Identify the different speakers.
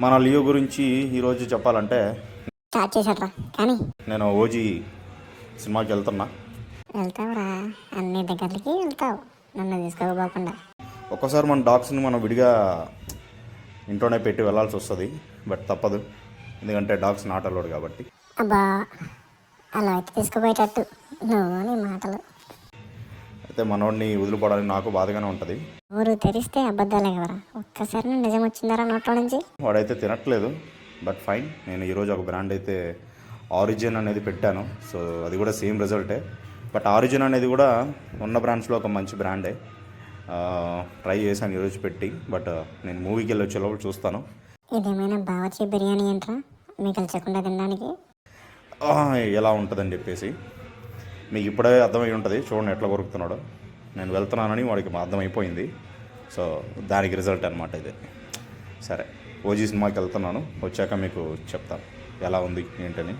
Speaker 1: మన లియో గురించి ఈరోజు చెప్పాలంటే
Speaker 2: స్టార్ట్ చేశాడ్రా కానీ
Speaker 1: నేను ఓజీ సినిమాకి వెళ్తున్నా.
Speaker 2: వెళ్తావురా, అన్ని దగ్గరికి వెళ్తావు, నన్ను తీసుకోకపోకుండా.
Speaker 1: ఒక్కోసారి మన డాగ్స్ని మనం విడిగా ఇంట్లోనే పెట్టి వెళ్ళాల్సి వస్తుంది, బట్ తప్పదు, ఎందుకంటే డాగ్స్ నాట్ అలౌడ్ కాబట్టి.
Speaker 2: అబ్బా, అలా అయితే తీసుకుపోయేటట్టు నువ్వు నీ మాటలు.
Speaker 1: అయితే మనోడిని వదిలిపోవడానికి నాకు బాధగానే ఉంటుంది.
Speaker 2: ఊరు తెరిస్తే అబద్ధాలే కదరా, ఒక్కసారి నిజం వచ్చిందరా నోట్లో నుంచి.
Speaker 1: వాడైతే తినట్లేదు, బట్ ఫైన్. నేను ఈరోజు ఒక బ్రాండ్ అయితే ఆరిజిన్ అనేది పెట్టాను, సో అది కూడా సేమ్ రిజల్టే. బట్ ఆరిజిన్ అనేది కూడా ఉన్న బ్రాండ్స్లో ఒక మంచి బ్రాండే. ట్రై చేశాను ఈరోజు పెట్టి, బట్ నేను మూవీకి వెళ్ళి వచ్చే లోపల చూస్తాను.
Speaker 2: ఇదేమైనా బావచి బిర్యానీ ఏంట్రా, మీకు కలిసకుండా తినడానికి?
Speaker 1: ఎలా ఉంటుందని చెప్పేసి మీకు ఇప్పుడే అర్థమై ఉంటుంది. చూడండి ఎట్లా కొరుకుతున్నాడో. నేను వెళ్తున్నానని వాడికి అర్థమైపోయింది, సో దానికి రిజల్ట్ అనమాట ఇది. సరే, ఓజీ సినిమాకి వెళ్తున్నాను, వచ్చాక మీకు చెప్తాను ఎలా ఉంది ఏంటని.